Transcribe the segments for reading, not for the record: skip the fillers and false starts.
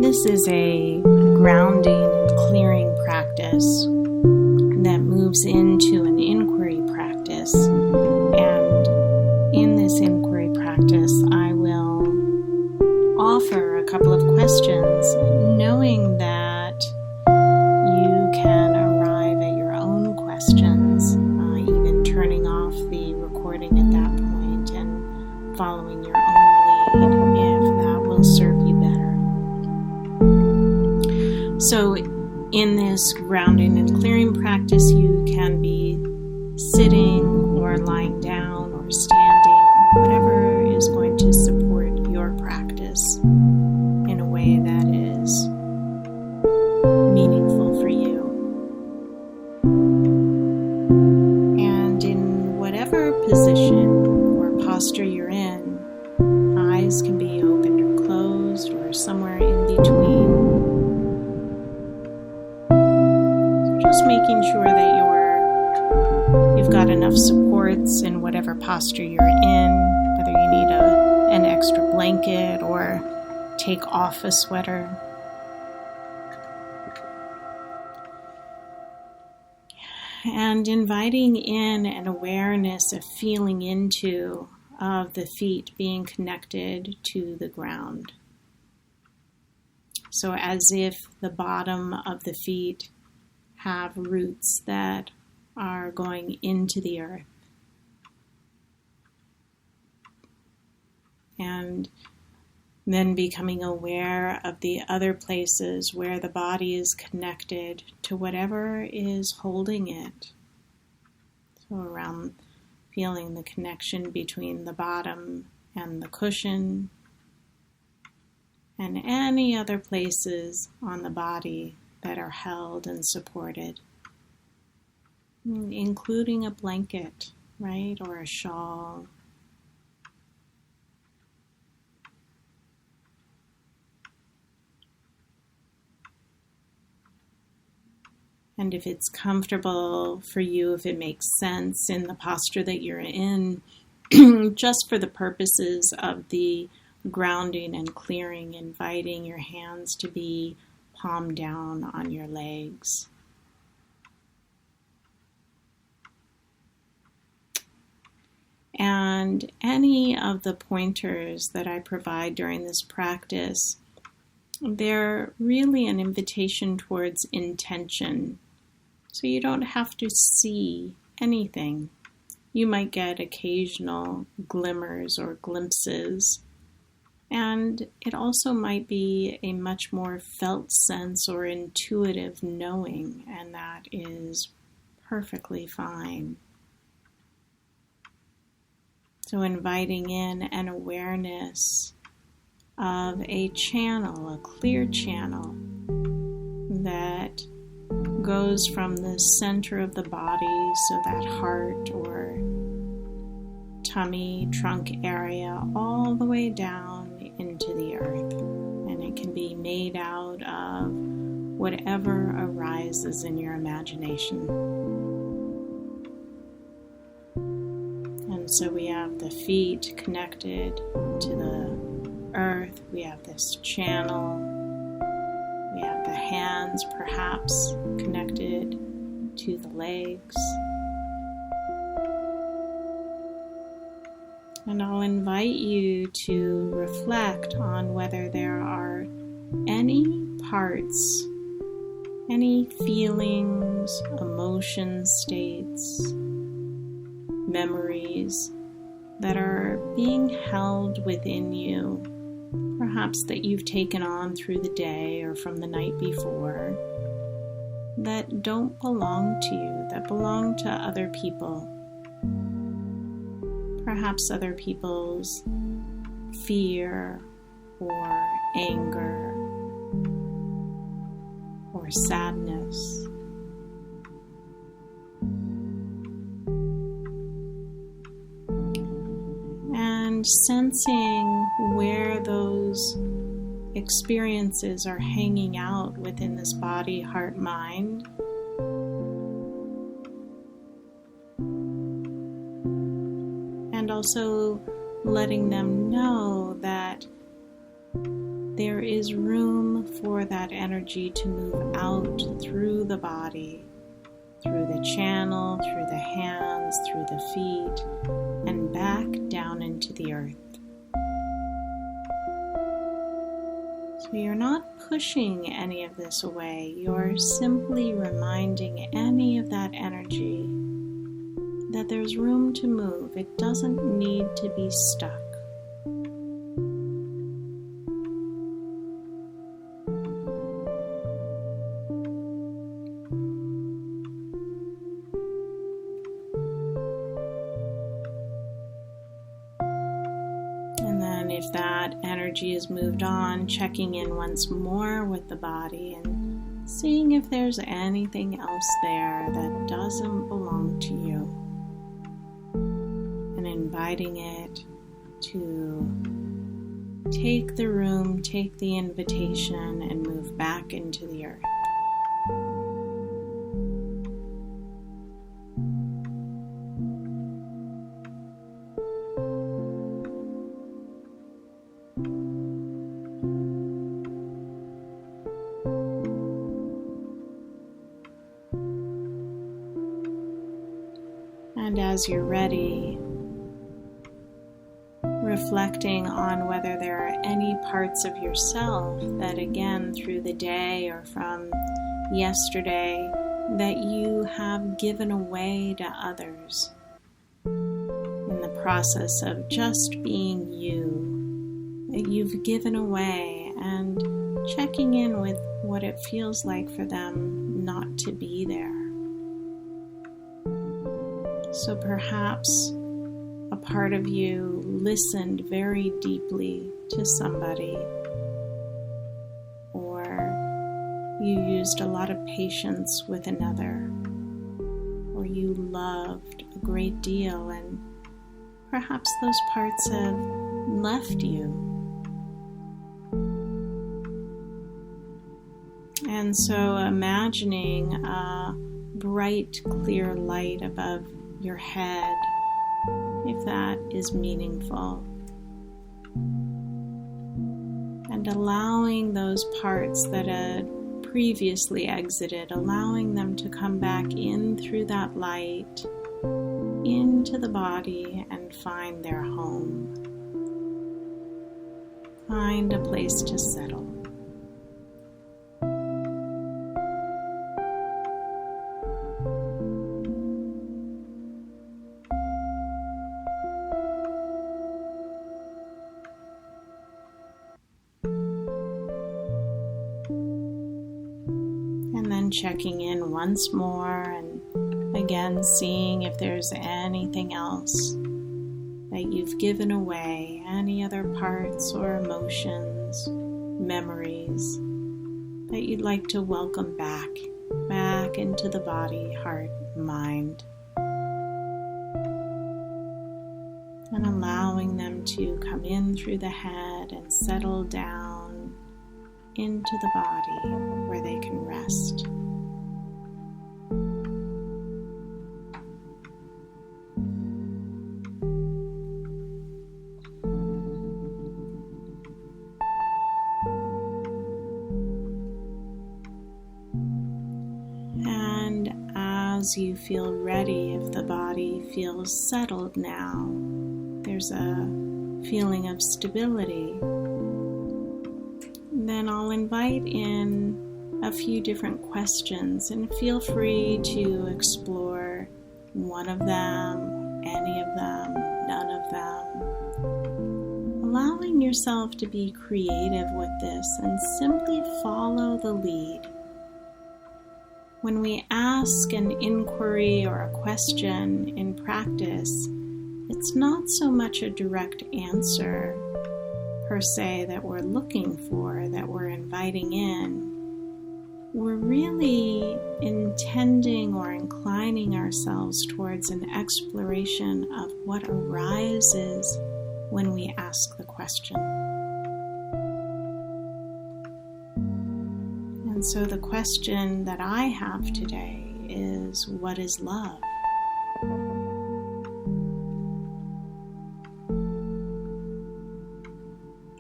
This is a grounding and clearing practice that moves into an inquiry practice. And in this inquiry practice, I will offer a couple of questions, knowing that you can arrive at your own questions, even turning off the recording at that point and following your own lead if that will serve you better. So in this grounding and clearing practice, you can be sitting or lying down or standing, whatever is going to support your practice in a way that is meaningful for you. And in whatever position or posture you're in, eyes can be opened or closed or somewhere in between. Just making sure that you've got enough supports in whatever posture you're in, whether you need an extra blanket or take off a sweater. And inviting in an awareness of feeling into of the feet being connected to the ground. So as if the bottom of the feet have roots that are going into the earth. And then becoming aware of the other places where the body is connected to whatever is holding it. So around feeling the connection between the bottom and the cushion, and any other places on the body that are held and supported, including a blanket, right, or a shawl. And if it's comfortable for you, if it makes sense in the posture that you're in, just for the purposes of the grounding and clearing, inviting your hands to be palm down on your legs. And any of the pointers that I provide during this practice, they're really an invitation towards intention. So you don't have to see anything. You might get occasional glimmers or glimpses. And it also might be a much more felt sense or intuitive knowing, and that is perfectly fine. So inviting in an awareness of a channel, a clear channel that goes from the center of the body, so that heart or tummy, trunk area, all the way down into the earth. And it can be made out of whatever arises in your imagination. And so we have the feet connected to the earth. We have this channel. We have the hands perhaps connected to the legs. And I'll invite you to reflect on whether there are any parts, any feelings, emotion states, memories that are being held within you, perhaps that you've taken on through the day or from the night before, that don't belong to you, that belong to other people. Perhaps other people's fear or anger or sadness. And sensing where those experiences are hanging out within this body, heart, mind. And also letting them know that there is room for that energy to move out through the body, through the channel, through the hands, through the feet, and back down into the earth. So you're not pushing any of this away, you're simply reminding any of that energy that there's room to move. It doesn't need to be stuck. And then if that energy has moved on, checking in once more with the body and seeing if there's anything else there that doesn't belong to you. And inviting it to take the room, take the invitation, and move back into the earth. And as you're ready, reflecting on whether there are any parts of yourself that, again, through the day or from yesterday, that you have given away to others in the process of just being you, that you've given away, and checking in with what it feels like for them not to be there. So perhaps a part of you listened very deeply to somebody, or you used a lot of patience with another, or you loved a great deal, and perhaps those parts have left you. And so imagining a bright, clear light above your head, if that is meaningful, and allowing those parts that had previously exited, allowing them to come back in through that light into the body and find their home, find a place to settle. And then checking in once more and again seeing if there's anything else that you've given away, any other parts or emotions, memories that you'd like to welcome back into the body, heart, mind. And allowing them to come in through the head and settle down into the body where they can rest. And as you feel ready, if the body feels settled now, there's a feeling of stability, then I'll invite in a few different questions, and feel free to explore one of them, any of them, none of them. Allowing yourself to be creative with this and simply follow the lead. When we ask an inquiry or a question in practice, it's not so much a direct answer per se that we're looking for, that we're inviting in. We're really intending or inclining ourselves towards an exploration of what arises when we ask the question. And so the question that I have today is, what is love?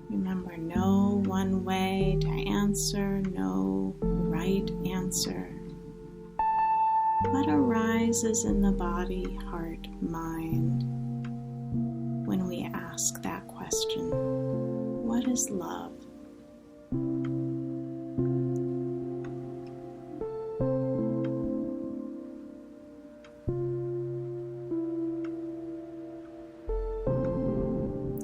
Remember, no one way to answer, no right answer. What arises in the body, heart, mind when we ask that question? What is love?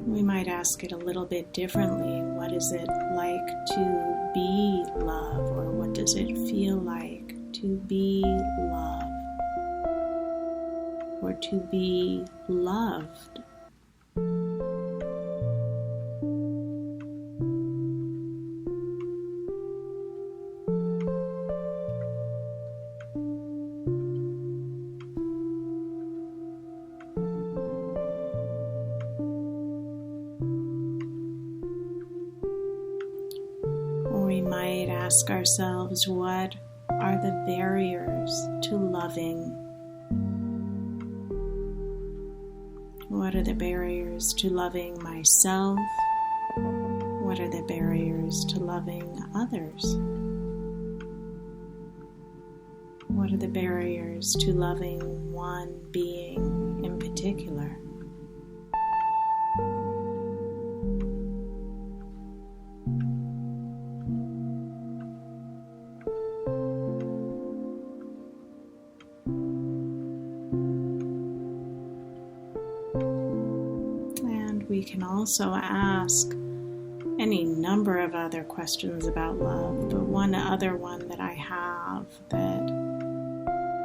We might ask it a little bit differently. What is it like to be love? Or what does it feel like to be love? Or to be loved? We might ask ourselves, what are the barriers to loving? What are the barriers to loving myself? What are the barriers to loving others? What are the barriers to loving one being in particular? We can also ask any number of other questions about love, but one other one that I have that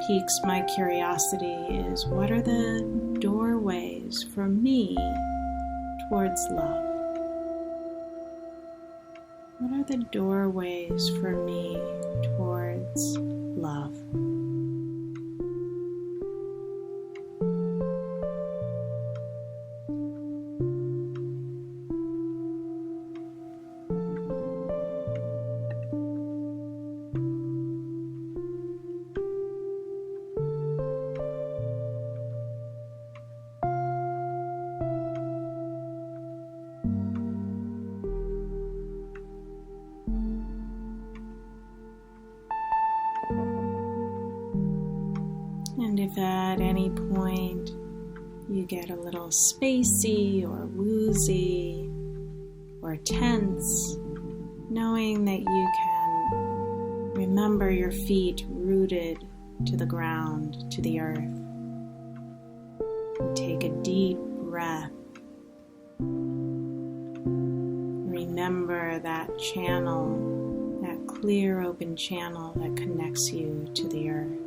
piques my curiosity is, what are the doorways for me towards love? What are the doorways for me towards love? And if at any point you get a little spacey or woozy or tense, knowing that you can remember your feet rooted to the ground, to the earth, and take a deep breath. Remember that channel, that clear open channel that connects you to the earth.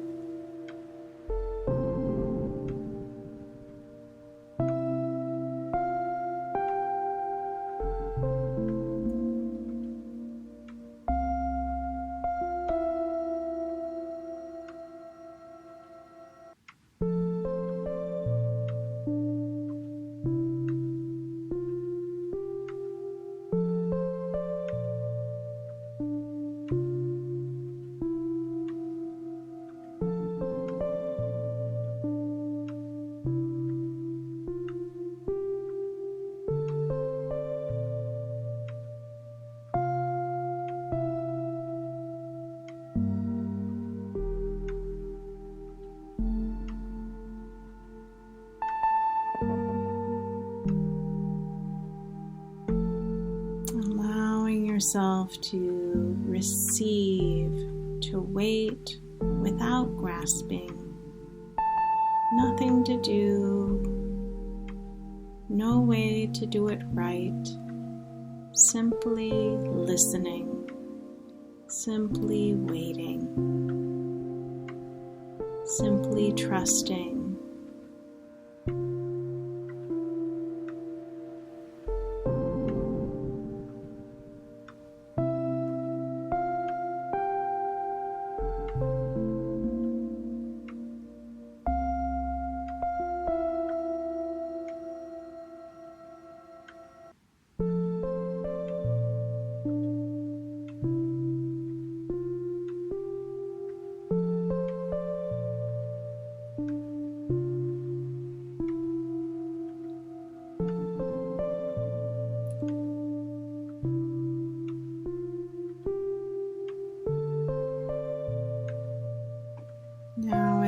Yourself to receive, to wait without grasping, nothing to do, no way to do it right, simply listening, simply waiting, simply trusting.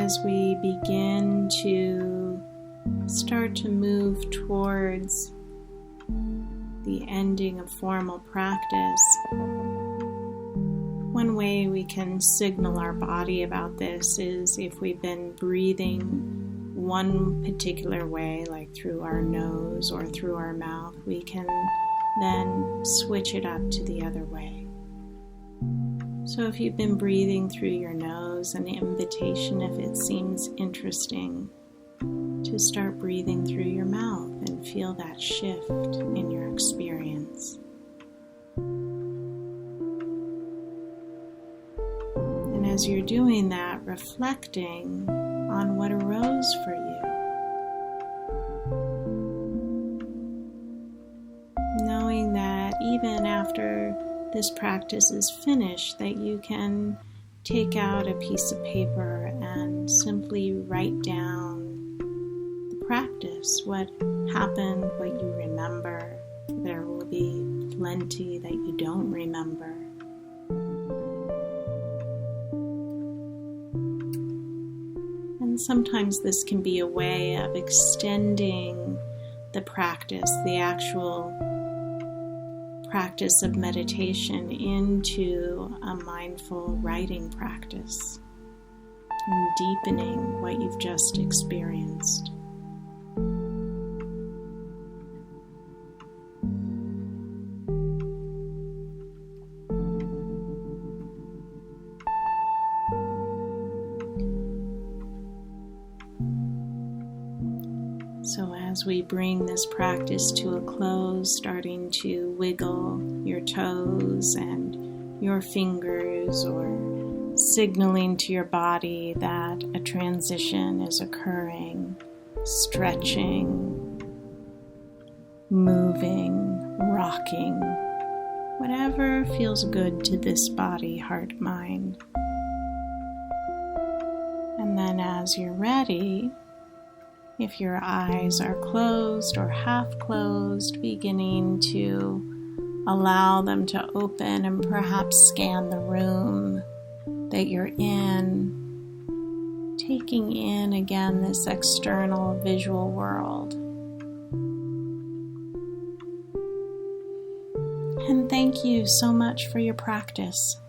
as we begin to start to move towards the ending of formal practice, one way we can signal our body about this is if we've been breathing one particular way, like through our nose or through our mouth, we can then switch it up to the other way. So if you've been breathing through your nose, an invitation, if it seems interesting, to start breathing through your mouth and feel that shift in your experience. And as you're doing that, reflecting on what arose for you. Knowing that even after this practice is finished, that you can take out a piece of paper and simply write down the practice, what happened, what you remember. There will be plenty that you don't remember. And sometimes this can be a way of extending the practice, the actual practice of meditation, into a mindful writing practice and deepening what you've just experienced. So as we bring this practice to a close, starting to wiggle your toes and your fingers, or signaling to your body that a transition is occurring, stretching, moving, rocking, whatever feels good to this body, heart, mind. And then as you're ready, if your eyes are closed or half closed, beginning to allow them to open and perhaps scan the room that you're in, taking in again this external visual world. And thank you so much for your practice.